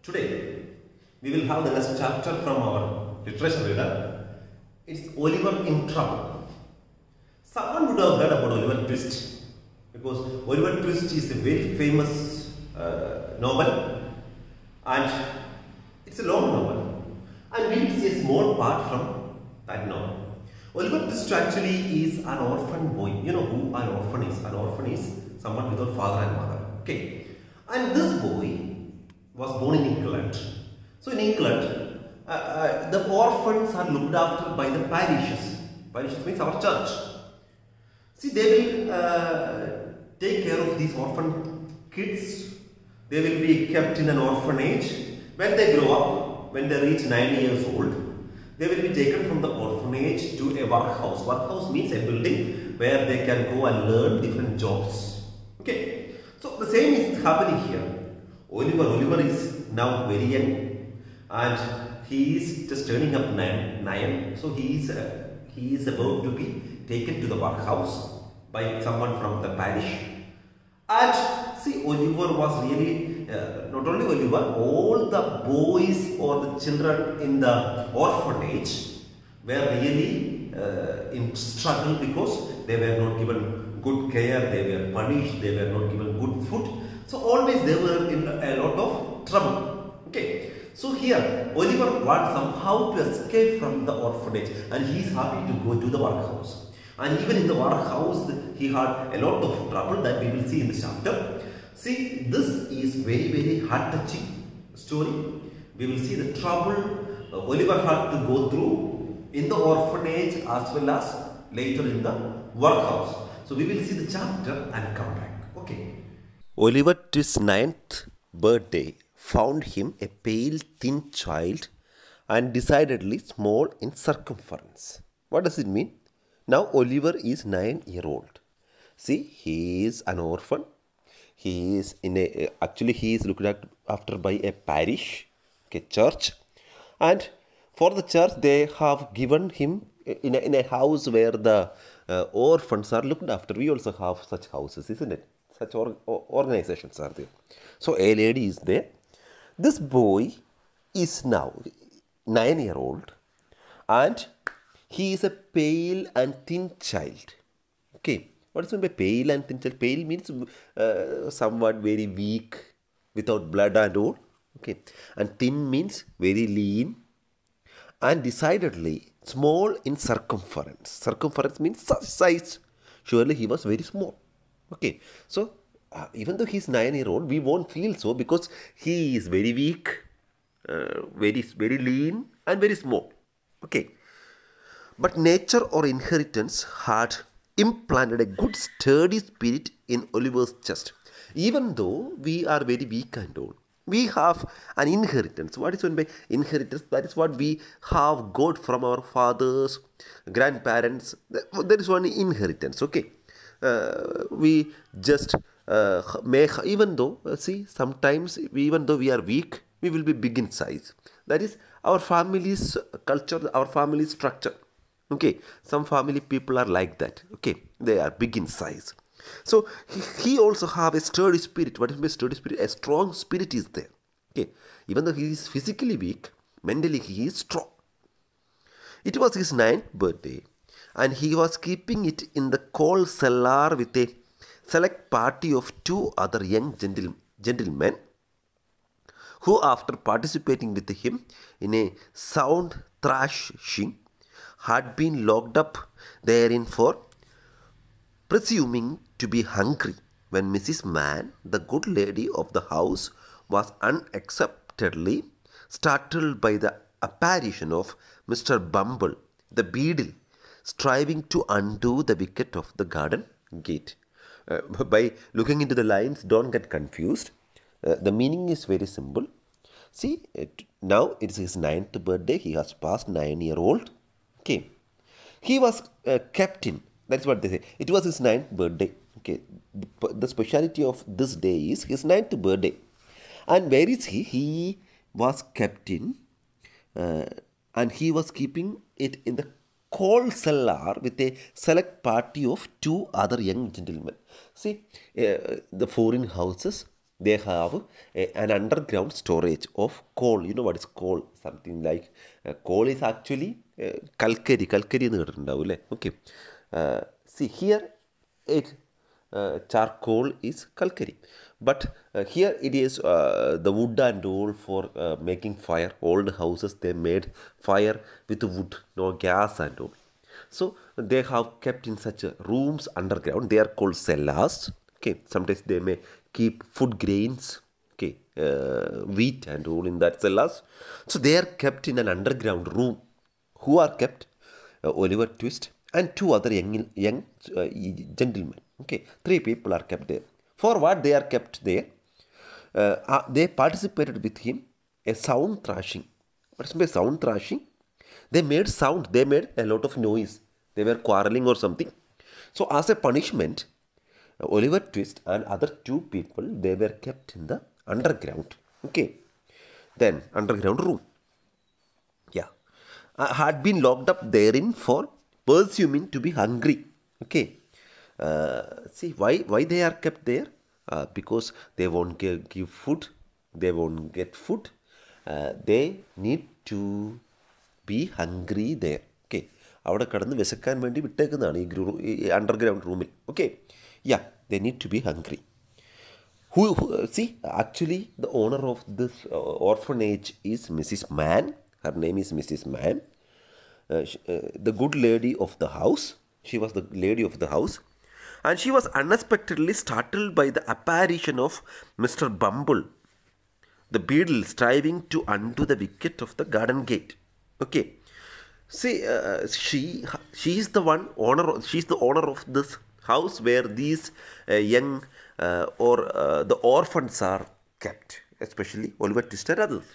Today, we will have the next chapter from our literature reader. It's Oliver in Trouble. Someone would have heard about Oliver Twist because Oliver Twist is a very famous novel and it's a long novel. And we will see a small part from that novel. Oliver Twist actually is an orphan boy. You know who an orphan is? An orphan is someone without father and mother. Okay. And this boy was born in England. So in England, the orphans are looked after by the parishes. Parishes means our church. See, they will take care of these orphan kids. They will be kept in an orphanage. When they grow up, when they reach 9 years old, they will be taken from the orphanage to a workhouse. Workhouse means a building where they can go and learn different jobs. Okay. So the same is happening here. Oliver is now very young and he is just turning up nine. So he is about to be taken to the workhouse by someone from the parish. And see, Oliver was really, not only Oliver, all the boys or the children in the orphanage were really in struggle because they were not given good care, they were punished, they were not given good food. So always they were in a lot of trouble. Okay. So here Oliver wants somehow to escape from the orphanage and he is happy to go to the workhouse. And even in the workhouse he had a lot of trouble that we will see in the chapter. See, this is very, very heart-touching story. We will see the trouble Oliver had to go through in the orphanage as well as later in the workhouse. So we will see the chapter and come back. Okay. Oliver Twist's 9th birthday found him a pale, thin child and decidedly small in circumference. What does it mean? Now Oliver is 9-year-old. See, he is an orphan. He is actually he is looked after by a parish, a church, and for the church they have given him in a house where the orphans are looked after. We also have such houses, isn't it? Such organizations are there. So a lady is there. This boy is now 9-year-old and he is a pale and thin child. Okay. What is meant by pale and thin child? Pale means somewhat very weak, without blood and all. Okay. And thin means very lean and decidedly small in circumference. Circumference means size. Surely he was very small. Okay, so even though he is 9-year-old, we won't feel so because he is very weak, very lean and very small. Okay, but nature or inheritance had implanted a good sturdy spirit in Oliver's chest. Even though we are very weak and all, we have an inheritance. What is meant by inheritance? That is what we have got from our fathers, grandparents. There is one inheritance. Okay. We just even though see sometimes even though we are weak, we will be big in size. That is our family's culture, our family's structure. Okay, some family people are like that. Okay, they are big in size. So he also have a sturdy spirit. What is my sturdy spirit? A strong spirit is there. Okay, even though he is physically weak, mentally he is strong. It was his 9th birthday and he was keeping it in the coal cellar with a select party of 2 other young gentlemen who, after participating with him in a sound thrashing, had been locked up therein for presuming to be hungry when Mrs. Mann, the good lady of the house, was unacceptedly startled by the apparition of Mr. Bumble, the beadle, striving to undo the wicket of the garden gate. By looking into the lines, don't get confused. The meaning is very simple. See, now it is his 9th birthday. He has passed 9-year-old. Okay. He was kept in. That's what they say. It was his 9th birthday. Okay. The speciality of this day is his 9th birthday. And where is he? He was kept in and he was keeping it in the coal cellar with a select party of 2 other young gentlemen. See, the foreign houses, they have an underground storage of coal. You know what is coal? Something like coal is actually kalkari. Kalkari എന്ന് കേട്ടിട്ടുണ്ടാവും. Okay. See here, it charcoal is kalkari, but here it is the wood and all for making fire. Old houses, they made fire with wood, no gas and all. So they have kept in such rooms underground. They are called cellars. Okay, sometimes they may keep food grains, okay, wheat and all in that cellars. So they are kept in an underground room. Who are kept? Oliver Twist and two other young gentlemen. Okay, three people are kept there. For what they are kept there? They participated with him a sound thrashing. What is by sound thrashing? They made sound. They made a lot of noise. They were quarreling or something. So as a punishment, Oliver Twist and other two people, they were kept in the underground. Okay, then underground room. Yeah, had been locked up therein for presuming to be hungry. Okay, see why they are kept there? Because they won't give food. They won't get food. They need to be hungry there. Okay, അവിടെ കടന്ന് വിശക്കാൻ വേണ്ടി വിട്ടേക്കുന്നതാണ് ഈ underground റൂമിൽ. Okay, yeah, they need to be hungry. Who see, actually the owner of this orphanage is Mrs. Mann. Her name is Mrs. Mann. The good lady of the house. She was the lady of the house, and she was unexpectedly startled by the apparition of Mr. Bumble, the beadle, striving to undo the wicket of the garden gate. Okay, see, she is the one owner. She is the owner of this house where these young or the orphans are kept, especially Oliver Twist and others.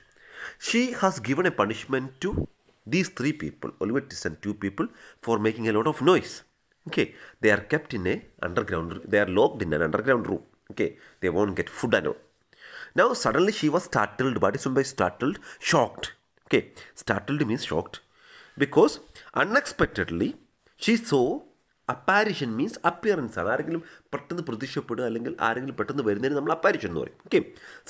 She has given a punishment to these three people, Oliver Twist and two people, for making a lot of noise. Okay, they are kept in a underground. They are locked in an underground room. Okay, they won't get food and all. Now suddenly she was startled. What is meant by startled? Shocked. Okay, startled means shocked, because unexpectedly she saw. Apparition means appearance ആണ്. ആരെങ്കിലും പെട്ടെന്ന് പ്രത്യക്ഷപ്പെടുക അല്ലെങ്കിൽ ആരെങ്കിലും പെട്ടെന്ന് വരുന്നതിന് നമ്മൾ apparition എന്ന് പറയും. Okay,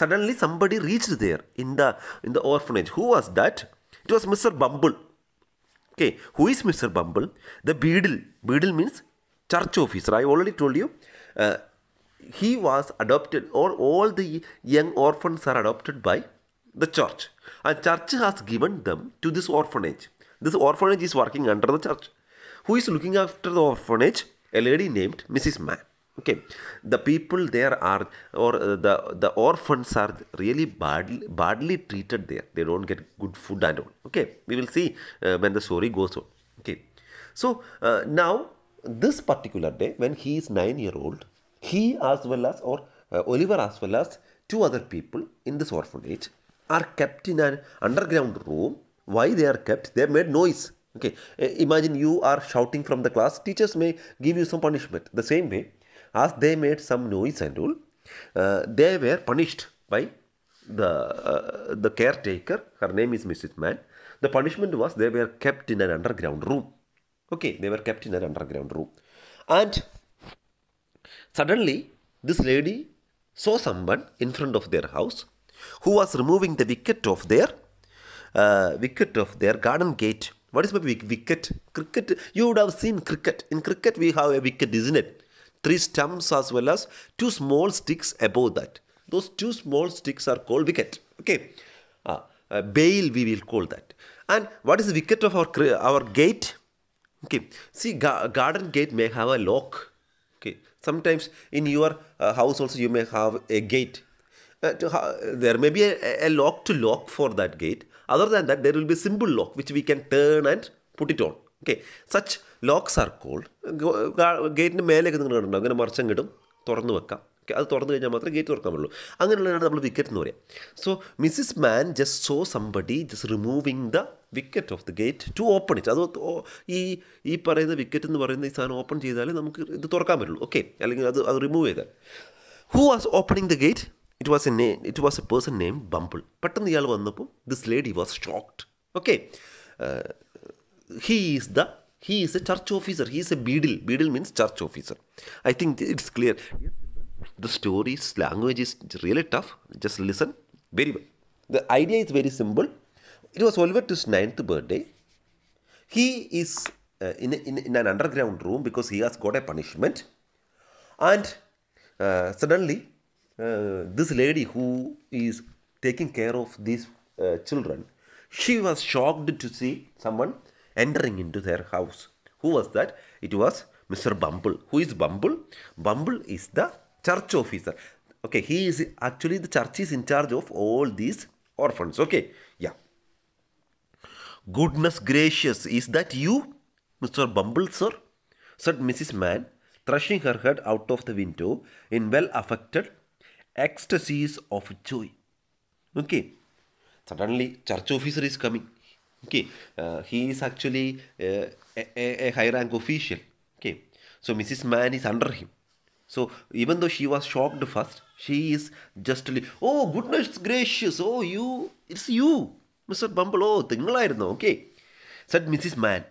suddenly somebody reached there in the orphanage. Who was that? It was Mr. Bumble. Okay, who is Mr. Bumble? The beadle. Beadle means church officer. I already told you. He was adopted, or all the young orphans are adopted by the church, and church has given them to this orphanage. This orphanage is working under the church. Who is looking after the orphanage? A lady named Mrs. Mann. Okay, the people there are, or the orphans are really badly treated there. They don't get good food and all. Okay, we will see when the story goes on. Okay, so now this particular day, when he is 9-year-old, he as well as, or Oliver as well as two other people in this orphanage are kept in an underground room. Why they are kept? They made noise. Okay, imagine you are shouting from the class. Teachers may give you some punishment. The same way, as they made some noise and all, they were punished by the caretaker. Her name is Mrs. Mann. The punishment was they were kept in an underground room. Okay, they were kept in an underground room, and suddenly this lady saw someone in front of their house who was removing the wicket of their garden gate. What is my wicket? Cricket. You would have seen cricket. In cricket, we have a wicket, isn't it? 3 stumps as well as 2 small sticks above that. Those 2 small sticks are called wicket. Okay. Bail we will call that. And what is the wicket of our gate? Okay. See, garden gate may have a lock. Okay. Sometimes in your house also you may have a gate. There may be a lock to lock for that gate. Other than that, there will be a simple lock which we can turn and put it on. Okay, such locks are called. ഗേറ്റിന് മേലേക്ക് നിങ്ങൾ കണ്ടോ, അങ്ങനെ മറിച്ചം കിട്ടും, തുറന്നു വെക്കാം. Okay, അത് തുറന്നു കഴിഞ്ഞാൽ മാത്രമേ ഗേറ്റ് തുറക്കാൻ പറ്റുള്ളൂ. അങ്ങനെയുള്ളതാണ് നമ്മൾ വിക്കറ്റ് എന്ന് പറയാം. So Mrs Mann just so somebody just removing the wicket of the gate to open it. അത് ഈ പറയുന്ന വിക്കറ്റ് എന്ന് പറയുന്ന ഈ സാധനം ഓപ്പൺ ചെയ്താലേ നമുക്ക് ഇത് തുറക്കാൻ പറ്റുള്ളൂ. ഓക്കെ, അല്ലെങ്കിൽ അത് റിമൂവ് ചെയ്താൽ. Who was opening the gate? It was a person named Bumble. പെട്ടെന്ന് ഇയാൾ വന്നപ്പോൾ this lady was shocked. Okay, he is a church officer. He is a beadle. Beadle means church officer. I think it's clear. the story's language is really tough. Just listen very well. The idea is very simple. It was Oliver Twist's 9th birthday. He is in an underground room because he has got a punishment. And suddenly, this lady who is taking care of these children, she was shocked to see someone entering into their house. Who was that? It was Mr. Bumble. Who is Bumble? Bumble is the church officer. Okay, he is actually the church is in charge of all these orphans. Okay, yeah. Goodness gracious, is that you, Mr. Bumble, sir? Said Mrs. Mann, thrusting her head out of the window in well-affected ecstasies of joy. Okay, suddenly church officer is coming. Okay, he is actually a high-rank official. Okay, so Mrs. Mann is under him. So even though she was shocked first, she is just like, oh goodness gracious, oh you, it's you, Mr. Bumble, oh thingalairunno, okay, said Mrs. Mann.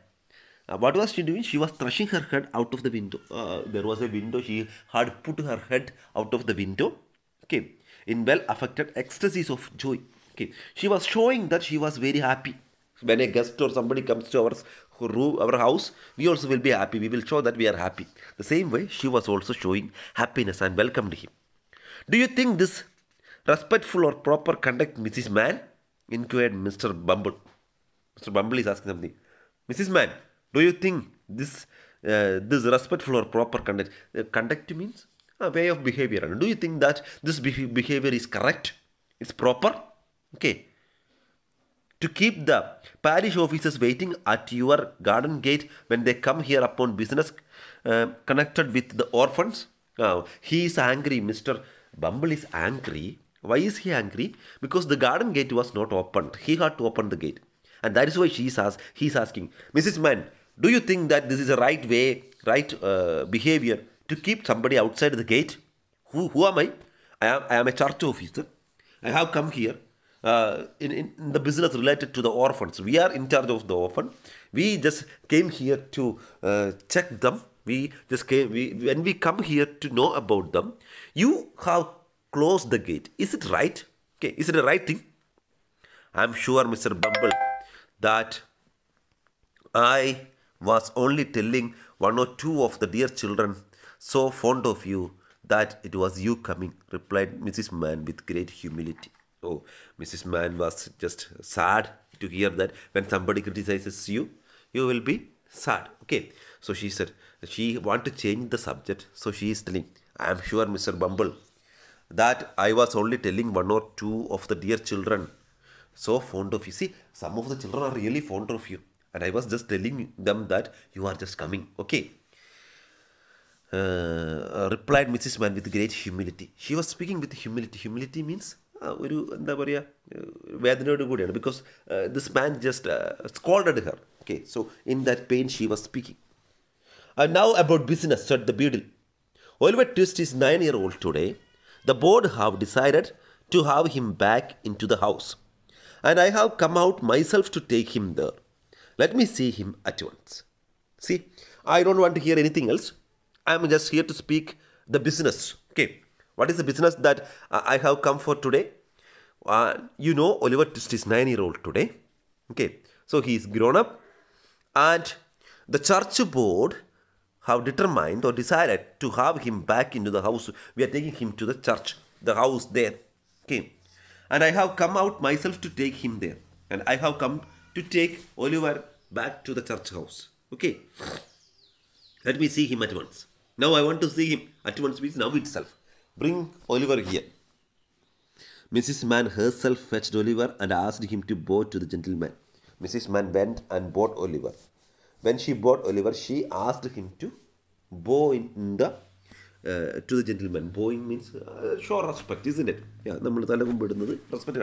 What was she doing? She was thrusting her head out of the window. There was a window. She had put her head out of the window. Okay, in well-affected ecstasies of joy. Okay, she was showing that she was very happy. When a guest or somebody comes to our house, we also will be happy. We will show that we are happy. The same way, she was also showing happiness and welcomed him. Do you think this respectful or proper conduct, Mrs. Mann? Inquired Mr. Bumble. Mr. Bumble is asking something. Mrs. Mann, do you think this respectful or proper conduct? Conduct means a way of behavior. Do you think that this behavior is correct? It's proper? Okay. To keep the parish officers waiting at your garden gate when they come here upon business connected with the orphans? He is angry. Mr. Bumble is angry. Why is he angry? Because the garden gate was not opened. He had to open the gate. And that is why he is asking, Mrs. Mann, do you think that this is a right way, right behavior to keep somebody outside the gate? Who am I? I am a church officer. I have come here in the business related to the orphans. We are in charge of the orphan. We just came here to check them. We just came, when we come here to know about them, you have closed the gate. Is it right? Okay, is it a right thing? I am sure, Mr. Bumble, that I was only telling one or two of the dear children so fond of you that it was you coming, replied Mrs. Mann with great humility. Oh, Mrs. Mann was just sad to hear that when somebody criticizes you, you will be sad. Okay, so she said, she want to change the subject. So she is telling, I am sure, Mr. Bumble, that I was only telling one or two of the dear children so fond of you. See, some of the children are really fond of you. And I was just telling them that you are just coming. Okay. Replied Mrs. Mann with great humility. She was speaking with humility. Humility means because this man just scolded her. Okay, so in that pain she was speaking. And now about business, said the beadle. Oliver Twist is 9-year-old today. The board have decided to have him back into the house. And I have come out myself to take him there. Let me see him at once. See, I don't want to hear anything else. I am just here to speak the business. Okay, what is the business that I have come for today? You know, Oliver Twist is 9-year-old today. Okay, so he is grown up. And the church board have determined or decided to have him back into the house. We are taking him to the church, the house there. Okay, and I have come out myself to take him there. And I have come to take Oliver back to the church house. Okay, let me see him at once. Now I want to see him at once, means now itself. Bring Oliver here. Mrs. Mann herself fetched Oliver and asked him to bow to the gentleman. Mrs. Mann went and bought Oliver. When she bought Oliver, she asked him to bow in the to the gentleman. Bowing means show respect, isn't it? Yeah, respect.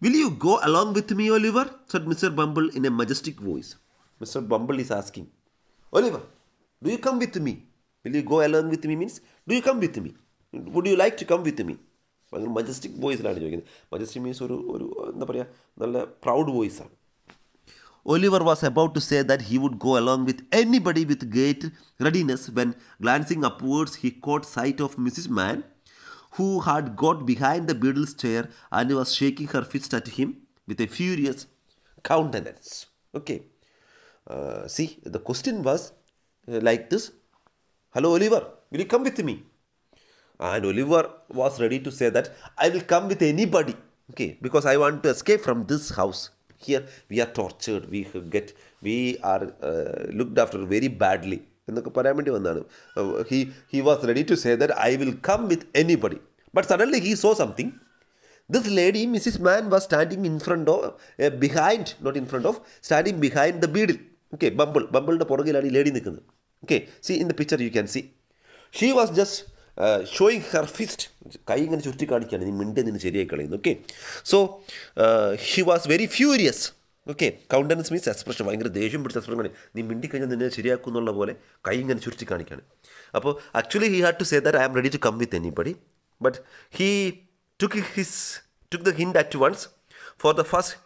Will you go along with me, Oliver? Said Mr. Bumble in a majestic voice. Mr. Bumble is asking, Oliver, do you come with me? Will you go along with me means, do you come with me? Would you like to come with me? Majestic voice. Majestic means proud voice. Oliver was about to say that he would go along with anybody with great readiness when, glancing upwards, he caught sight of Mrs. Mann, who had got behind the beadle's chair and was shaking her fist at him with a furious countenance. Okay. See, the question was like this. Hello, Oliver, will you come with me? And Oliver was ready to say that I will come with anybody. Okay, because I want to escape from this house. Here we are tortured. We are looked after very badly. He was ready to say that I will come with anybody. But suddenly he saw something. This lady, Mrs. Mann, was standing in front of, standing behind the beadle. Okay, Bumble the Portugala lady. Okay, see in the picture you can see. She was just showing her fist. Okay, so she was very furious. Okay, countenance means expression. Actually, he had to say that I am ready to come with anybody. But he took the hint at once, for the first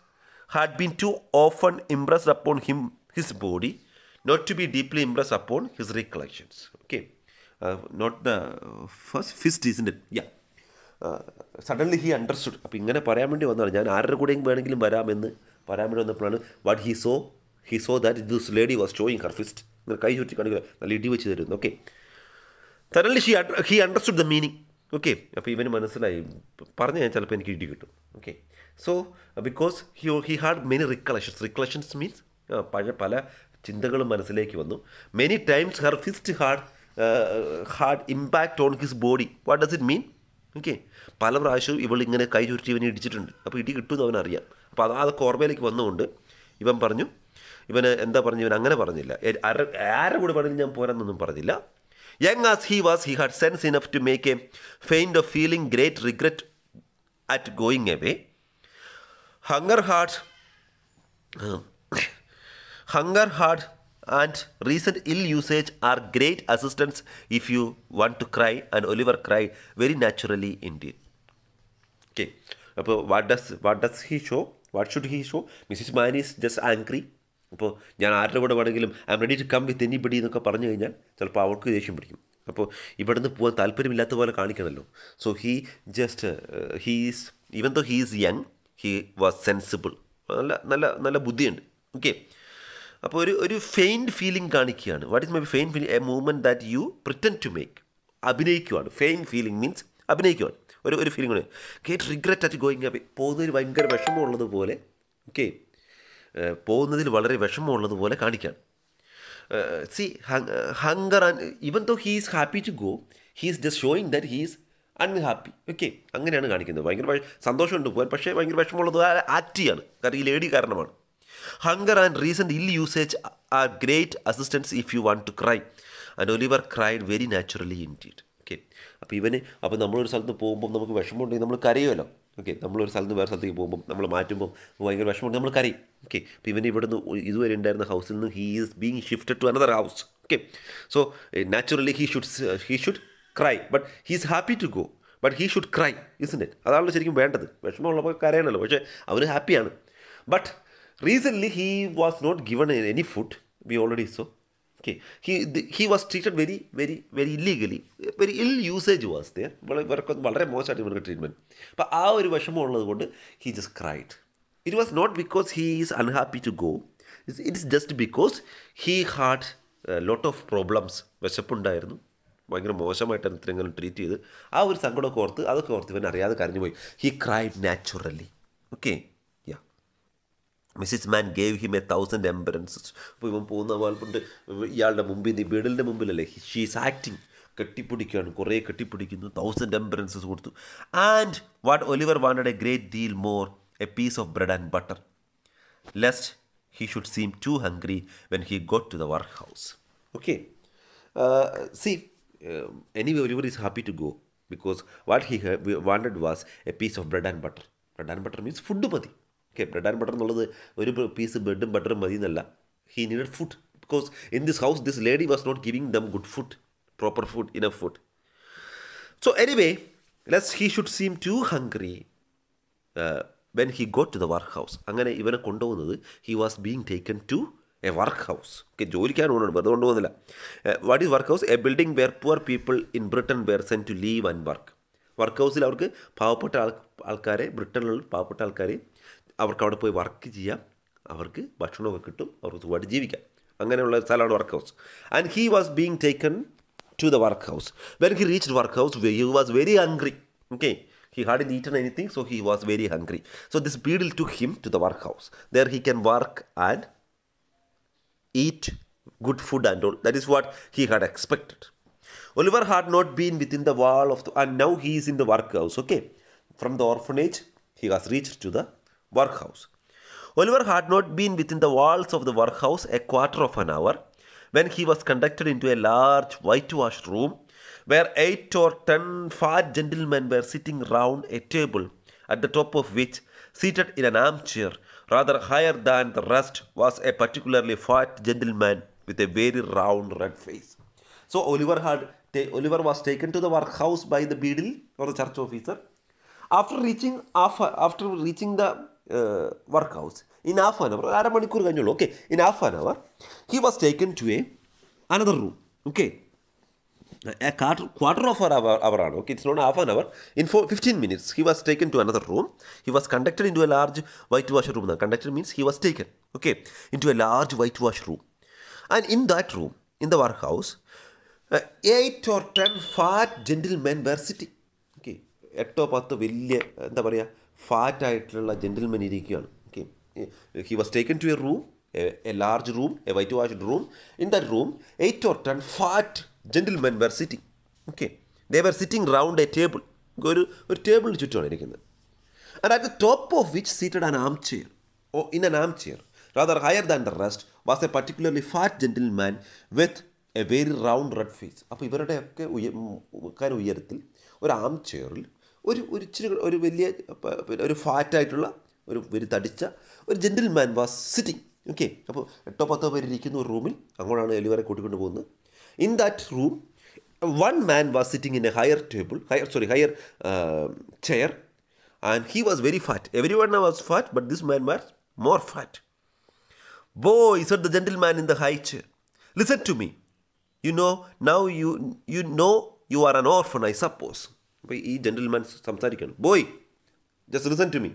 had been too often impressed upon his body, not to be deeply impressed upon his recollections. Okay, not the first fist, isn't it? Yeah. Suddenly he understood. What he saw that this lady was showing her fist. Okay. Suddenly he understood the meaning. Okay, okay, so because he had many recollections means many times her fist had impact on his body. What does it mean? Okay, പല പ്രാവശ്യവും ഇവൾ ഇങ്ങനെ കൈ ചുരുട്ടി ഇവനെ ഇടിച്ചിട്ടുണ്ട്. അപ്പോൾ ഇടി കിട്ടുമെന്ന് അവനറിയാം. അപ്പോൾ അതൊക്കെ ഓർമ്മയിലേക്ക് വന്നുകൊണ്ട് ഇവൻ പറഞ്ഞു, ഇവന് എന്താ പറഞ്ഞു, ഇവൻ അങ്ങനെ പറഞ്ഞില്ല, ആരുടെ കൂടെ പറഞ്ഞില്ല ഞാൻ പോരാന്നൊന്നും പറഞ്ഞില്ല. Young as he was, he had sense enough to make a feint of feeling great regret at going away. Hunger, and recent ill usage are great assistants if you want to cry, and Oliver cried very naturally indeed. Okay, what does he show? What should he show? Mrs. Mann is just angry. അപ്പോൾ ഞാൻ ആരുടെ കൂടെ വേണമെങ്കിലും I am ready to come with anybody എന്നൊക്കെ പറഞ്ഞു കഴിഞ്ഞാൽ ചിലപ്പോൾ അവൾക്ക് ദേഷ്യം പിടിക്കും. അപ്പോൾ ഇവിടുന്ന് പോകാൻ താല്പര്യമില്ലാത്ത പോലെ കാണിക്കണമല്ലോ. So even though he is young, he was sensible. നല്ല ബുദ്ധിയുണ്ട്. ഓക്കെ, അപ്പോൾ ഒരു ഫെയിൻഡ് ഫീലിംഗ് കാണിക്കുകയാണ്. What is my feigned feeling? A movement that you pretend to make. അഭിനയിക്കുവാണ്. ഫെയിൻഡ് ഫീലിംഗ് മീൻസ് അഭിനയിക്കുവാണ്. ഒരു ഫീലിംഗ് ആണ്. Get regret at going away. പോകുന്നതിൽ ഭയങ്കര വിഷമമുള്ളതുപോലെ, ഓക്കെ, പോകുന്നതിൽ വളരെ വിഷമമുള്ളതുപോലെ കാണിക്കാൻ. See hunger, and even though he is happy to go, he is just showing that he is unhappy. Okay, അങ്ങനെയാണ് കാണിക്കുന്നത്. ഭയങ്കര സന്തോഷമുണ്ട് പോകാൻ, പക്ഷേ ഭയങ്കര വിഷമമുള്ളത് ആക്ട് ചെയ്യാണ്. കാരണം ഈ ലേഡി കാരണമാണ്. Hunger and recent ill usage are great assistance if you want to cry, and Oliver cried very naturally indeed. Okay, അപ്പോൾ നമ്മളൊരു സ്ഥലത്ത് പോകുമ്പോൾ നമുക്ക് വിഷമമുണ്ടെങ്കിൽ നമ്മൾ കരയുമല്ലോ. ഓക്കെ, നമ്മളൊരു സ്ഥലത്ത് വേറെ സ്ഥലത്തേക്ക് പോകുമ്പോൾ നമ്മൾ മാറ്റുമ്പോൾ ഭയങ്കര വിഷമമുണ്ട്, നമ്മൾ കരയും. ഓക്കെ, അപ്പോൾ ഇവൻ ഇവിടുന്ന് ഇതുവരെ ഉണ്ടായിരുന്ന ഹൗസിൽ നിന്ന് he is being shifted to another house. Okay, so naturally he should cry, but he is happy to go, but he should cry, isn't it? അതാണല്ലോ ശരിക്കും വേണ്ടത്. വിഷമമുള്ളപ്പോൾ കരയണല്ലോ, പക്ഷേ അവന് ഹാപ്പിയാണ്. But recently he was not given any food, we already saw. Okay, he was treated very illegally. Very ill usage was there. വളരെ മോശമായിട്ട് ഇവർക്ക് ട്രീറ്റ്മെൻറ്റ്. അപ്പോൾ ആ ഒരു വിഷമമുള്ളത് കൊണ്ട് he just cried. It was not because he is unhappy to go. It is just because he had a lot of problems. വിശപ്പുണ്ടായിരുന്നു, ഭയങ്കര മോശമായിട്ടാണ് ഇത്രയെങ്കിലും ട്രീറ്റ് ചെയ്ത്. ആ ഒരു സങ്കടമൊക്കെ ഓർത്ത് ഇവൻ അറിയാതെ കരഞ്ഞുപോയി. He cried naturally. Okay. Mrs Mann gave him 1,000 embraces. അപ്പോൾ ഇവൻ പോകുന്ന വാൾപ്പുണ്ട് ഇയാളുടെ മുമ്പിൽ നിന്ന്, ബീഡിലിൻ്റെ മുമ്പിലല്ലേ, ഷീ ഈസ് ആക്ടിങ്, കെട്ടിപ്പിടിക്കുകയാണ്, കുറേ കെട്ടിപ്പിടിക്കുന്നു, 1,000 എംബറൻസസ് കൊടുത്തു. And what Oliver wanted a great deal more, a piece of bread and butter, lest he should seem too hungry when he got to the workhouse. Okay, see anyway Oliver is happy to go because what he wanted was a piece of bread and butter. Bread and butter means food മതി. Okay, bread and butter എന്നുള്ളത് ഒരു പീസ് ബ്രെഡും ബട്ടറും മതി എന്നല്ല. He needed food because in this house this lady was not giving them good food, proper food, enough food. So anyway, he should seem too hungry when he got to the workhouse. അങ്ങനെ ഇവനെ കൊണ്ടുപോകുന്നത് he was being taken to a workhouse. Okay, ജോലിക്കാണ് കൊണ്ടുപോകുന്നത്, വെറുതെ കൊണ്ടുപോകുന്നില്ല. What is work house? A building where poor people in Britain were sent to live and work. Work ഹൗസിൽ അവർക്ക് പാവപ്പെട്ട ആൾക്കാരെ, ബ്രിട്ടനിലുള്ള പാവപ്പെട്ട ആൾക്കാരെ അവർക്ക് അവിടെ പോയി വർക്ക് ചെയ്യാം, അവർക്ക് ഭക്ഷണമൊക്കെ കിട്ടും, അവർക്ക് സുഖമായിട്ട് ജീവിക്കാം. അങ്ങനെയുള്ള സ്ഥലമാണ് workhouse. And he was being taken to the workhouse. When he reached workhouse he was very hungry. Okay, he hadn't eaten anything, so he was very hungry. So this beadle took him to the workhouse. There he can work and eat good food and all. That is what he had expected. Oliver had not been within the wall of the, and now he is in the workhouse. Okay, from the orphanage he has reached to the workhouse. Oliver had not been within the walls of the workhouse a quarter of an hour when he was conducted into a large whitewashed room where 8 or 10 fat gentlemen were sitting round a table, at the top of which, seated in an armchair, rather higher than the rest, was a particularly fat gentleman with a very round red face. So Oliver was taken to the workhouse by the beadle or the church officer. After reaching the workhouse, in half an hour, okay, in half an hour, he was taken to another room. Okay. A quarter of an hour, okay, it's not half an hour. In 15 minutes, he was taken to another room. He was conducted into a large whitewashed room. Conducted means he was taken, okay, into a large whitewashed room. And in that room, in the workhouse, 8 or 10 fat gentlemen were sitting. Okay, 8 or 10 വലിയ എന്താ പറയുക, fat ആയിട്ടുള്ള gentlemen ഇരിക്കുകയാണ്. Okay, he was taken to a room, a large room, a whitewashed room. In that room, 8 or 10 fat gentlemen were sitting. Okay, they were sitting round a table. ഒരു ടേബിളിന് ചുറ്റുമാണ് ഇരിക്കുന്നത്. And at the top of which seated an armchair, or in an armchair, rather higher than the rest, was a particularly fat gentleman with a very round red face. അപ്പോൾ ഇവരുടെയൊക്കെ ഉയരത്തിൽ ഒരു ആം ചെയറിൽ ഒരു ഇച്ചിരി ഒരു വലിയ ഒരു ഫാറ്റായിട്ടുള്ള ഒരു വെരി തടിച്ച ഒരു ജെന്റിൽമാൻ വാസ് സിറ്റിംഗ്. ഓക്കെ, അപ്പോൾ 8-10 പേര് ഇരിക്കുന്ന ഒരു റൂമിൽ അങ്ങോട്ടാണ് ഒലിവറെ കൂട്ടിക്കൊണ്ട് പോകുന്നത്. In that room, one man was sitting in a higher chair, and he was very fat. Everyone was fat, but this man was more fat. "Boy," said the gentleman in the high chair, "listen to me. You know, now you know you are an orphan, I suppose." അപ്പോൾ ഈ gentleman സംസാരിക്കണം. "Boy, just listen to me.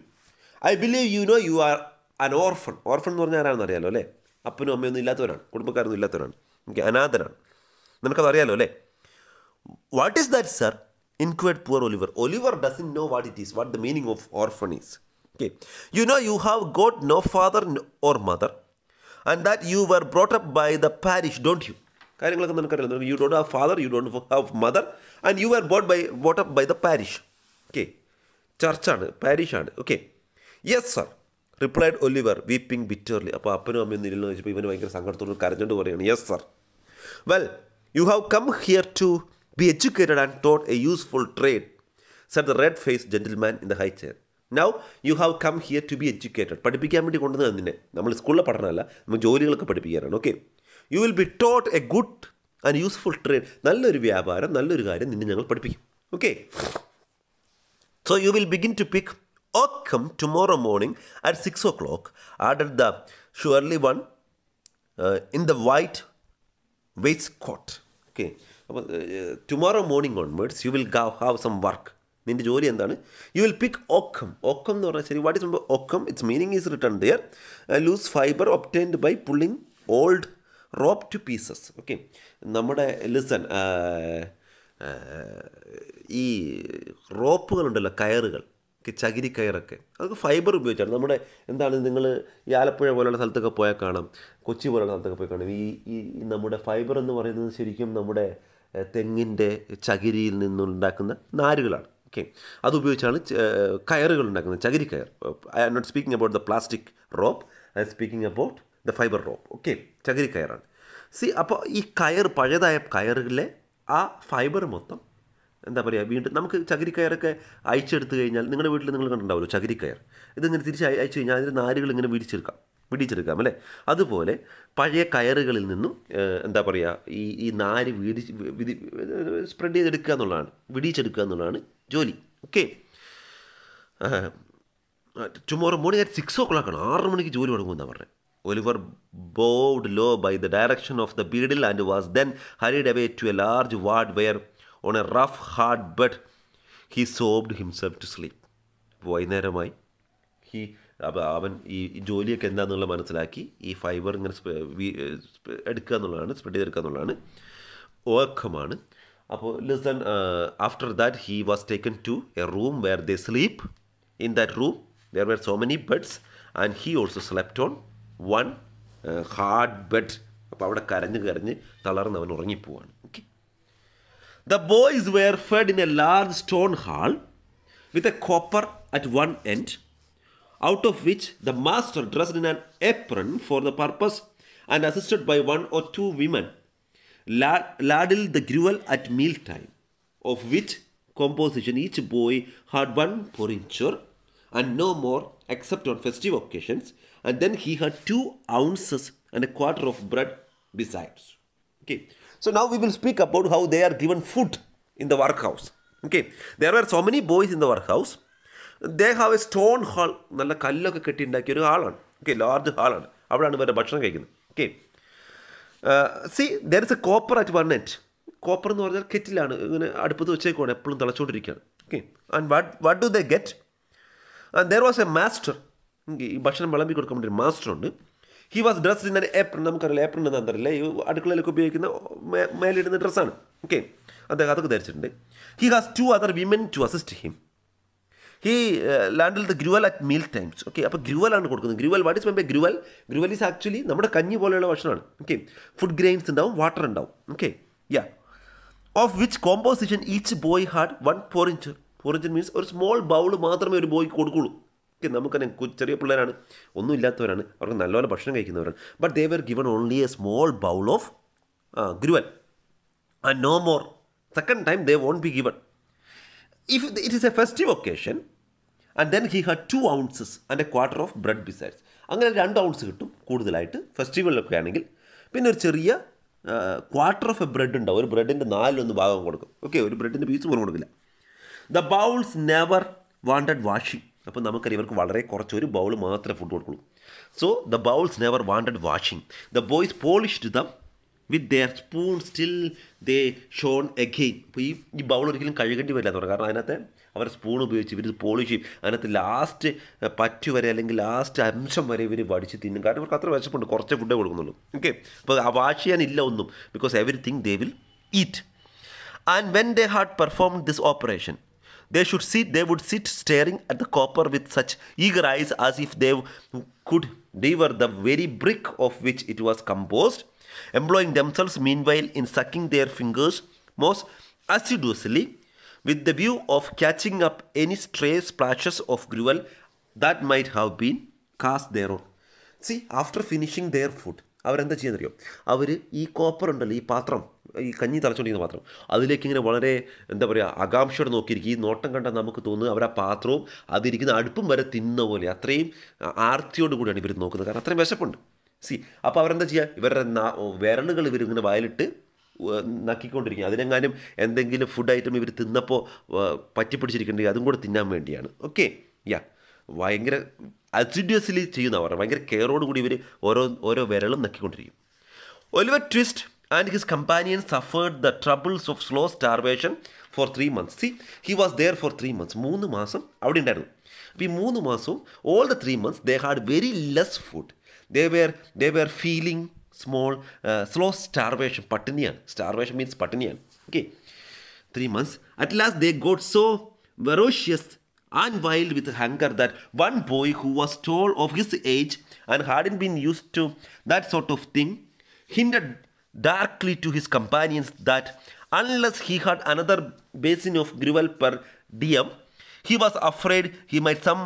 I believe you know you are an orphan." Orphan എന്ന് പറഞ്ഞാൽ ആരാണെന്ന് അറിയാലോ അല്ലേ? അപ്പനും അമ്മയൊന്നും ഇല്ലാത്തവരാണ്, കുടുംബക്കാരൊന്നും ഇല്ലാത്തവരാണ്. Okay, അനാഥനാണ്. നിനക്കത് അറിയാലോ അല്ലേ? "What is that, sir?" inquired poor Oliver. Oliver doesn't know what it is, what the meaning of orphan is. Okay, "You know you have got no father or mother, and that you were brought up by the parish, don't you?" കാര്യങ്ങളൊക്കെ നിനക്കറിയാലോ. You don't have father, you don't have mother, and you were brought up by the parish. Okay, ചർച്ചാണ്, പാരിഷാണ്. Okay. "Yes, sir," replied Oliver, weeping bitterly. അപ്പോൾ അപ്പനും അമ്മയൊന്നും ഇല്ലെന്ന് വെച്ചപ്പോൾ ഇവന് ഭയങ്കര സങ്കടത്തോട് കരഞ്ഞുകൊണ്ട് പറയുകയാണ്, "Yes, sir." "Well, you have come here to be educated and taught a useful trade," said the red-faced gentleman in the high chair. "Now you have come here to be educated." പഠിപ്പിക്കാൻ വേണ്ടി കൊണ്ടുവന്നത് നിന്നെ. നമ്മൾ സ്കൂളിലെ പഠനമല്ല, നമ്മൾ ജോലികളൊക്കെ പഠിപ്പിക്കാനാണ്. Okay, "You will be taught a good and useful trade." നല്ലൊരു വ്യാപാരം, നല്ലൊരു കാര്യം നിന്നെ ഞങ്ങൾ പഠിപ്പിക്കും. Okay, "So you will begin to pick oakum tomorrow morning at 6 o'clock, added the surely one in the white waistcoat. Okay, അപ്പോൾ tomorrow morning onwards you will have some work. നിൻ്റെ ജോലി എന്താണ്? യു വിൽ പിക്ക് ഓക്കം. ഓക്കം എന്ന് പറഞ്ഞാൽ ശരി, what is oakum? Its meaning is written there. Loose fibre obtained by pulling old rope to pieces. Okay, നമ്മുടെ listen, ഈ റോപ്പുകളുണ്ടല്ലോ, കയറുകൾ, ചകിരി കയറൊക്കെ, അതൊക്കെ ഫൈബർ ഉപയോഗിച്ചാണ്. നമ്മുടെ എന്താണ്, നിങ്ങൾ ഈ ആലപ്പുഴ പോലുള്ള സ്ഥലത്തൊക്കെ പോയാൽ കാണാം, കൊച്ചി പോലുള്ള സ്ഥലത്തൊക്കെ പോയി കാണാം. ഈ നമ്മുടെ ഫൈബർ എന്ന് പറയുന്നത് ശരിക്കും നമ്മുടെ തെങ്ങിൻ്റെ ചകിരിയിൽ നിന്നുണ്ടാക്കുന്ന നാരുകളാണ്. ഓക്കെ, അതുപയോഗിച്ചാണ് കയറുകൾ ഉണ്ടാക്കുന്നത്, ചകിരി കയർ. I am not speaking about the plastic rope, I am speaking about the fibre rope. Okay, ചകിരി കയറാണ്. അപ്പോൾ ഈ കയർ, പഴയതായ കയറുകളിലെ ആ ഫൈബർ മൊത്തം എന്താ പറയുക, വീണ്ടും നമുക്ക് ചകിരിക്കയറൊക്കെ അയച്ചെടുത്ത് കഴിഞ്ഞാൽ നിങ്ങളുടെ വീട്ടിൽ നിങ്ങൾ കണ്ടിട്ടുണ്ടാവുമല്ലോ ചകിരിക്കയർ. ഇതിങ്ങനെ തിരിച്ച് അയച്ചു കഴിഞ്ഞാൽ അതിൻ്റെ നാരുകൾ ഇങ്ങനെ വിടിച്ചെടുക്കാം അല്ലേ? അതുപോലെ പഴയ കയറുകളിൽ നിന്നും എന്താ പറയുക, ഈ നാര് സ്പ്രെഡ് ചെയ്തെടുക്കുക എന്നുള്ളതാണ്, വിടിച്ചെടുക്കുക എന്നുള്ളതാണ് ജോലി. Okay, tomorrow morning at 6 o'clock ആണ്, 6 മണിക്ക് ജോലി തുടങ്ങുമെന്നാണ് പറഞ്ഞത്. Oliver bowed low by the direction of the beadle and was then hurried away to a large ward where on a rough hard bed he sobbed himself to sleep. വൈകുന്നേരമായി അവൻ ഈ ജോലിയൊക്കെ എന്താണെന്നുള്ള മനസ്സിലാക്കി ഈ ഫൈബർ ഇങ്ങനെ എടുക്കുക എന്നുള്ളതാണ്, സ്പ്രെഡ് ചെയ്തെടുക്കുക എന്നുള്ളതാണ്, ഉറക്കമാണ്. അപ്പോൾ listen, after that he was taken to a room where they sleep. In that room there were so many beds and he also slept on one hard bed. അപ്പോൾ അവിടെ കരഞ്ഞ് തളർന്ന് അവൻ ഉറങ്ങിപ്പോവാണ്. Okay. The boys were fed in a large stone hall with a copper at one end, out of which the master, dressed in an apron for the purpose and assisted by 1 or 2 women, ladled the gruel at mealtime, of which composition each boy had 1 porringer and no more except on festive occasions, and then he had 2 ounces and a quarter of bread besides. Okay. So now we will speak about how they are given food in the workhouse. Okay. There were so many boys in the workhouse. They have a stone hall. നല്ല കല്ലൊക്കെ കെട്ടി ഉണ്ടാക്കിയ ഒരു ഹാളാണ്. Okay, large ഹാളാണ്. അവിടെയാണ് ഇവരുടെ ഭക്ഷണം കഴിക്കുന്നത്. Okay. See there is a copper at one end. Copper എന്ന് പറഞ്ഞാൽ കെറ്റിലാണ്, ഇങ്ങനെ അടുപ്പത്ത് വെച്ചേക്കുവാണ്, എപ്പോഴും തിളച്ചുകൊണ്ടിരിക്കുകയാണ്. Okay. And what do they get? And there was a master. ഈ ഭക്ഷണം വിളമ്പി കൊടുക്കാൻ വേണ്ടി ഒരു മാസ്റ്റർ ഉണ്ട്. He was dressed in an apron. നമുക്കറിയില്ല ഏപ്രൺ എന്താണെന്ന് അറിയില്ല, ഈ അടുക്കളയിലൊക്കെ ഉപയോഗിക്കുന്ന മേലിടുന്ന ഡ്രസ്സാണ്. ഓക്കെ, അദ്ദേഹം അതൊക്കെ ധരിച്ചിട്ടുണ്ട്. He has 2 other women to assist him. He ladled the gruel at meal times. Okay, അപ്പോൾ ഗ്രുവലാണ് കൊടുക്കുന്നത്. Gruel, what is mean by gruel? Gruel is actually നമ്മുടെ കഞ്ഞി പോലെയുള്ള ഭക്ഷണമാണ്. ഓക്കെ, ഫുഡ് ഗ്രെയിൻസ് ഉണ്ടാവും, വാട്ടർ ഉണ്ടാവും. Okay, yeah, of which composition each boy had 1 porringer. porringer means ഒരു സ്മോൾ ബൗൾ മാത്രമേ ഒരു ബോയ്ക്ക് കൊടുക്കുള്ളൂ. ഓക്കെ, നമുക്കന്നെ ചെറിയ പിള്ളേരാണ്, ഒന്നും ഇല്ലാത്തവരാണ്, അവർക്ക് നല്ലപോലെ ഭക്ഷണം കഴിക്കുന്നവരാണ്. But they were given only a small bowl of gruel and no more. Second time they won't be given if it is a festive occasion. And then he had 2 ounces and a quarter of bread besides. അങ്ങനെ 2 ounce കിട്ടും കൂടുതലായിട്ട് ഫെസ്റ്റിവലിലൊക്കെ ആണെങ്കിൽ. പിന്നെ ഒരു ചെറിയ quarter of A bread ഉണ്ടാവും, ഒരു ബ്രെഡിൻ്റെ 4/1 ഭാഗം കൊടുക്കും. ഓക്കെ, ഒരു ബ്രെഡിൻ്റെ പീസ് പോലും കൊടുക്കില്ല. The bowls never wanted washing. അപ്പോൾ നമുക്കറിയാം ഇവർക്ക് വളരെ കുറച്ച്, ഒരു ബൗൾ മാത്രമേ ഫുഡ് കൊടുക്കുള്ളൂ. So the bowls never wanted washing. The boys polished them with their spoon still they shone again. അപ്പോൾ ഈ ബൗൾ ഒരിക്കലും കഴുകേണ്ടി വരില്ല എന്ന് പറഞ്ഞു, കാരണം അതിനകത്ത് അവർ സ്പൂൺ ഉപയോഗിച്ച് ഇവർ പോളിഷ് ചെയ്യും. അതിനകത്ത് ലാസ്റ്റ് പറ്റു വരെ അല്ലെങ്കിൽ ലാസ്റ്റ് അംശം വരെ ഇവർ വടിച്ച് തിന്നും, കാരണം ഇവർക്ക് അത്ര വിശപ്പുണ്ട്, കുറച്ചേ ഫുഡേ കൊടുക്കുന്നുള്ളൂ. ഓക്കെ, അപ്പോൾ വാഷ് ചെയ്യാനില്ല ഒന്നും, because everything they will eat. And when they had performed this operation, they would sit staring at the copper with such eager eyes as if they could devour the very brick of which it was composed, employing themselves meanwhile in sucking their fingers most assiduously with the view of catching up any stray splashes of gruel that might have been cast thereon. See, after finishing their food, അവരെന്താ ചെയ്യുന്നറിയോ? അവർ ഈ copper ഉണ്ടല്ലോ, ഈ പാത്രം, ഈ കഞ്ഞി തിളച്ചുകൊണ്ടിരിക്കുന്ന പാത്രം, അതിലേക്ക് ഇങ്ങനെ വളരെ എന്താ പറയുക ആകാംക്ഷയോടെ നോക്കിയിരിക്കും. ഈ നോട്ടം കണ്ടാൽ നമുക്ക് തോന്നുന്നു അവർ ആ പാത്രവും അതിരിക്കുന്ന അടുപ്പും വരെ തിന്ന പോലെ, അത്രയും ആർത്തിയോട് കൂടിയാണ് ഇവർ നോക്കുന്നത്, കാരണം അത്രയും വിശപ്പുണ്ട്. സി, അപ്പോൾ അവരെന്താ ചെയ്യുക? ഇവരുടെ വിരലുകൾ ഇവരിങ്ങനെ വയലിട്ട് നക്കിക്കൊണ്ടിരിക്കുക. അതിനെങ്ങാനും എന്തെങ്കിലും ഫുഡ് ഐറ്റം ഇവർ തിന്നപ്പോൾ പറ്റിപ്പിടിച്ചിരിക്കേണ്ടെങ്കിൽ അതും കൂടെ തിന്നാൻ വേണ്ടിയാണ്. ഓക്കെ, യാ, ഭയങ്കര അസിഡ്യസ്ലി ചെയ്യുന്നവർ, ഭയങ്കര കെയറോട് കൂടി ഇവർ ഓരോ വിരലും നക്കിക്കൊണ്ടിരിക്കും. Oliver Twist and his companions suffered the troubles of slow starvation for 3 months. See, he was there for 3 months. 3 മാസം അവിടെ ഉണ്ടായിരുന്നു. അപ്പോൾ ഈ 3 മാസവും all the 3 months they had very less food. They were feeling slow starvation. പട്ടിണിയാണ്. Starvation means പട്ടിണിയാണ്. Okay, 3 months. At last they got so ferocious and wild with hunger that one boy who was tall of his age and hadn't been used to that sort of thing hinted darkly to his companions that unless he had another basin of gruel per diem, he was afraid he might some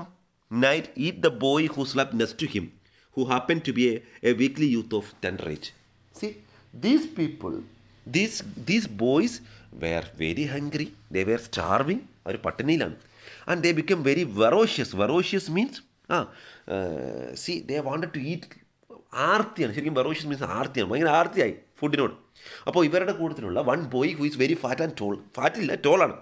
night eat the boy who slept next to him, who happened to be a weakly youth of tender age. See, these people, these boys were very hungry, they were starving, our പട്ടിണിയിലാണ്. And they became very ferocious. Ferocious means, see, they wanted to eat. ആർത്തിയാണ് ശരിക്കും. Ferocious means ആർത്തിയാണ്, ഭയങ്കര ആർത്തിയായി ഫുഡിനോട്. അപ്പോൾ ഇവരുടെ കൂട്ടത്തിലുള്ള one boy who is very fat and tall, ഫാറ്റില്ല ടോളാണ്.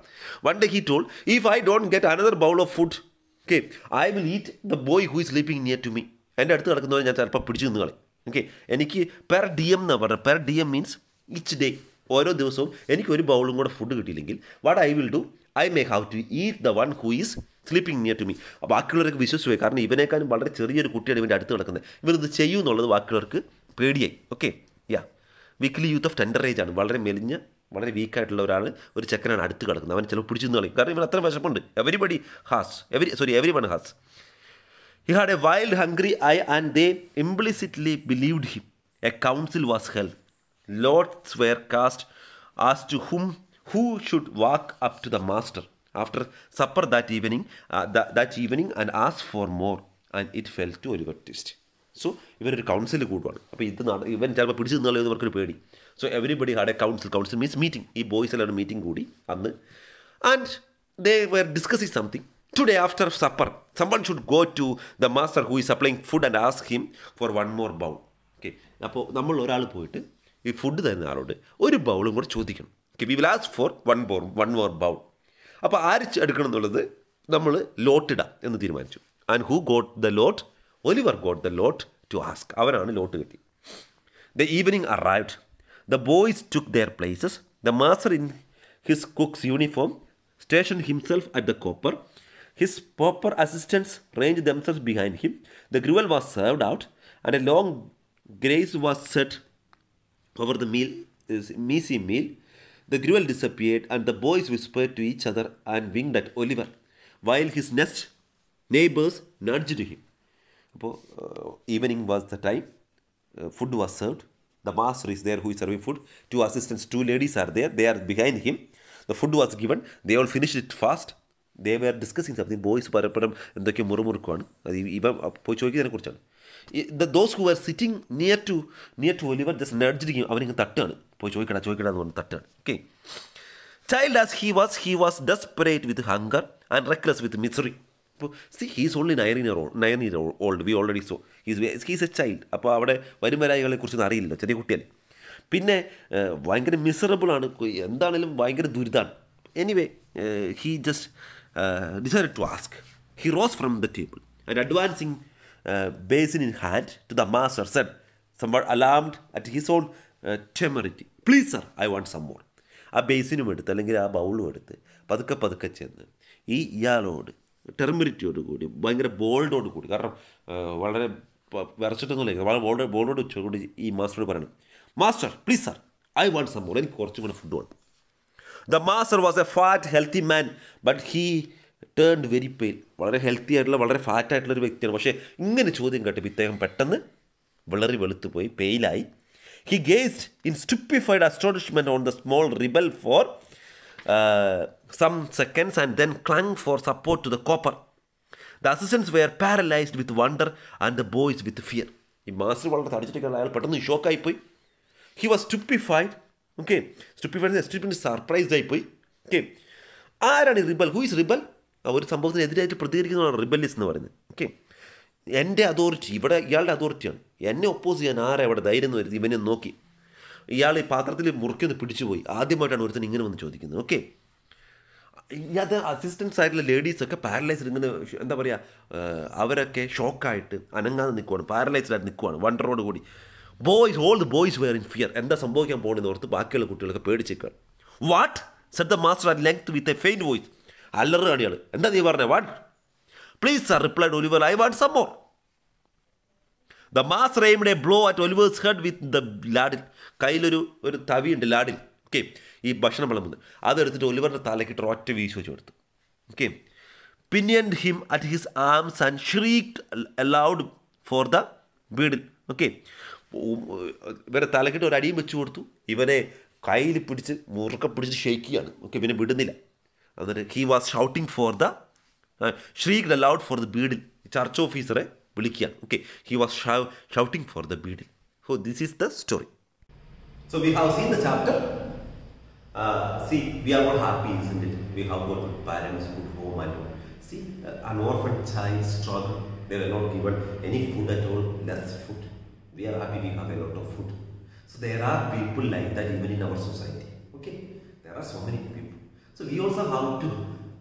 One day he told, if I don't get another bowl of food Okay, I will eat the boy who is sleeping near to me. എൻ്റെ അടുത്ത് കിടക്കുന്നവരെ ഞാൻ ചിലപ്പോൾ പിടിച്ചു നിന്ന് കളയും. Okay, എനിക്ക് പെർ ഡി എം എന്നാണ് പറഞ്ഞത്. Per diem means each day, ഓരോ ദിവസവും എനിക്ക് ഒരു ബൗളും കൂടെ ഫുഡ് കിട്ടിയില്ലെങ്കിൽ what I will do, I may have to eat the one who is sleeping near to me. അപ്പോൾ ബാക്കിയുള്ളവർക്ക് വിശ്വസിച്ചു പോയി, കാരണം ഇവനേക്കാളും വളരെ ചെറിയൊരു കുട്ടിയാണ് ഇവൻ്റെ അടുത്ത് കിടക്കുന്നത്, ഇവനിത് ചെയ്യൂ എന്നുള്ളത് ബാക്കിയുള്ളവർക്ക് പേടിയായി. Okay, yeah, weekly youth of tender age ആണ്, വളരെ മെലിഞ്ഞ വളരെ വീക്കായിട്ടുള്ള ഒരാൾ, ഒരു ചെക്കനാണ് അടുത്ത് കിടക്കുന്നത്, അവൻ ചിലപ്പോൾ പിടിച്ചു നിന്ന് കളയും, കാരണം ഇവൻ അത്ര വിശപ്പുണ്ട്. Every one has. He had a wild, hungry eye, and they implicitly believed him. A council was held. Lots were cast as to who should walk up to the master after supper that evening, and ask for more. And it fell to Oliver Twist. So, ഇവരൊരു council കൂടുവാണ്. അപ്പോൾ ഇവൻ ചിലപ്പോൾ പിടിച്ചു നിന്നാലോ എന്ന് അവർക്കൊരു പേടി. So everybody had a council. Council means meeting. ഈ ബോയ്സ് എല്ലാവരും മീറ്റിംഗ് കൂടി അന്ന്. And they were discussing something. Today after supper, someone should go to the master who is supplying food and ask him for one more bowl. Okay, അപ്പോൾ നമ്മൾ ഒരാൾ പോയിട്ട് ഈ food തരുന്ന ആളോട് ഒരു ബൗളും കൂടെ ചോദിക്കണം. Okay, we will ask for one more bowl. അപ്പോൾ ആര് എടുക്കണം എന്നുള്ളത് നമ്മൾ ലോട്ടിടാം എന്ന് തീരുമാനിച്ചു. And who got the lot? Oliver got the lot to ask. അവനാണ് ലോട്ട് കിട്ടി. The evening arrived. The boys took their places. The master in his cook's uniform stationed himself at the copper. His pauper assistants ranged themselves behind him. The gruel was served out, and a long grace was set over the measy meal. The gruel disappeared, and the boys whispered to each other and winked at Oliver, while his neighbors nudged him. Evening was the time. Food was served. The master is there who is serving food. Two assistants, two ladies are there. They are behind him. The food was given. They all finished it fast. They were discussing something. Boys പരസ്പരം എന്തൊക്കെയോ മുറുമുറുക്കുവാണ്. അത് ഇവ പോയി ചോദിക്കുന്നതിനെ കുറിച്ചാണ്. Those who are sitting near to Oliver just nudging, അവനിങ്ങനെ തട്ടാണ്, പോയി ചോദിക്കടാ എന്ന് പറഞ്ഞ് തട്ടാണ്. Okay, child as he was desperate with hunger and reckless with misery. അപ്പോൾ he's only 9 year old. We already saw he's a child. അപ്പോൾ അവിടെ വരുംവരായികളെ കുറിച്ചൊന്നും അറിയില്ലല്ലോ, ചെറിയ കുട്ടിയല്ലേ. പിന്നെ ഭയങ്കര മിസറബിളാണ്, എന്താണെങ്കിലും ഭയങ്കര ദുരിതമാണ്. Anyway, he just decided to ask. He rose from the table and advancing basin in hand to the master said, somewhat alarmed at his own temerity, "Please sir, I want some more." ആ ബേസിനും എടുത്ത് അല്ലെങ്കിൽ ആ ബൗളും എടുത്ത് പതുക്കെ ചെന്ന് ഇയാളോട് ടെർമറിറ്റിയോട് കൂടി ഭയങ്കര ബോൾഡോട് കൂടി, കാരണം വളരെ വിറച്ചിട്ടൊന്നുമില്ല, വളരെ ബോൾഡോട് കൂടി ഈ മാസ്റ്ററോട് പറയണം, "master please sir, I want some more." എനിക്ക് കുറച്ചും കൂടെ ഫുഡ് വേണം. The master was a fat, healthy man, but he turned very pale. വളരെ ഹെൽത്തി ആയിട്ടുള്ള വളരെ ഫാറ്റ് ആയിട്ടുള്ളൊരു വ്യക്തിയാണ്. പക്ഷേ ഇങ്ങനെ ചോദ്യം കേട്ടപ്പോൾ ഇദ്ദേഹം പെട്ടെന്ന് വളരെ വെളുത്തു പോയി, പെയിലായി. He gazed in stupefied astonishment on the small rebel for some seconds and then clung for support to the copper. The assistants were paralyzed with wonder and the boys with fear. ഈ master വളരെ തടിച്ചിട്ടൊക്കെയുള്ള അയാൾ പെട്ടെന്ന് ഷോക്കായിപ്പോയി. He was stupefied. Okay, stupefied surprised ആയിപ്പോയി. Okay, ആരാണ് ഈ rebel? Who is rebel? ഒരു സംഭവത്തിനെതിരായിട്ട് പ്രതികരിക്കുന്നതാണ് റിബല്യസ് എന്ന് പറയുന്നത്. ഓക്കെ, എൻ്റെ അതോറിറ്റി, ഇവിടെ ഇയാളുടെ അതോറിറ്റിയാണ്, എന്നെ ഒപ്പോസ് ചെയ്യാൻ ആരാ ഇവിടെ ധൈര്യം എന്ന് വരുന്നത്? ഇവനെ നോക്കി ഇയാൾ ഈ പാത്രത്തിൽ മുറുക്കിയൊന്ന് പിടിച്ചുപോയി. ആദ്യമായിട്ടാണ് ഒരുത്തൻ ഇങ്ങനെ വന്ന് ചോദിക്കുന്നത്. ഓക്കെ, അത് അസിസ്റ്റൻസ് ആയിട്ടുള്ള ലേഡീസൊക്കെ പാരലൈസ്ഡ്, ഇങ്ങനെ എന്താ പറയുക, അവരൊക്കെ ഷോക്കായിട്ട് അനങ്ങാതെ നിൽക്കുവാണ്, പാരലൈസ്ഡ് ആയിട്ട് നിൽക്കുവാണ്, വണ്ടറോട് കൂടി. all the boys were in fear. എന്താ സംഭവിക്കാൻ പോകുന്നതെന്ന് ഓർത്ത് ബാക്കിയുള്ള കുട്ടികളൊക്കെ പേടിച്ചേക്കാണ്. What said the master at length with a faint voice. അല്ലറാണ് ഇയാൾ. എന്താ നീ പറഞ്ഞത്? What? Please sir, replied Oliver, I want some more. The master aimed a blow at Oliver's head with the ladle. കയ്യിലൊരു തവിയുണ്ട്, ലാഡിൽ. ഓക്കെ, ഈ ഭക്ഷണം വിളമ്പുന്നത്, അതെടുത്തിട്ട് ഒലിവറിൻ്റെ തലക്കിട്ട് ഒറ്റ വീശു വെച്ച് കൊടുത്തു. Okay, pinioned him at his arms and shrieked aloud for the beadle. Okay, ഇവരെ തലക്കിട്ട് ഒരു അടിയും വെച്ച് കൊടുത്തു. ഇവനെ കയ്യിൽ പിടിച്ച് മുറുക്കെ പിടിച്ച് ഷെയ്ക്കുകയാണ്. ഓക്കെ, പിന്നെ വിടുന്നില്ല. എന്നിട്ട് he was shouting for the shrieked aloud for the beadle. Church ഓഫീസറെ വിളിക്കുകയാണ്. Okay, he was shouting for the beadle. So this is the story. So we have seen the chapter. See, we are not happy, isn't it? We have got good parents, good home and all. See, an orphan child struggle. They were not given any food at all, less food. We are happy we have a lot of food. So there are people like that even in our society. Okay, there are so many people. So we also have to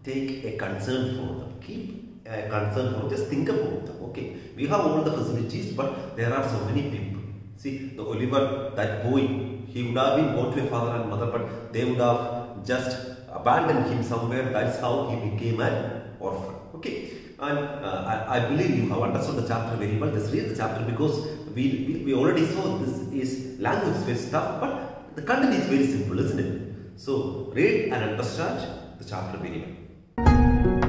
take a concern for them. Keep concern for. Just think about them. Okay, we have all the facilities, but there are so many people. See, the Oliver, that boy, he would have been born to a father and mother, but they would have just abandoned him somewhere. That's how he became an orphan. Okay, and I believe you have understood the chapter very well. Just read the chapter, because we already saw this is language based stuff, but the content is very simple, isn't it? So read and understand the chapter very well.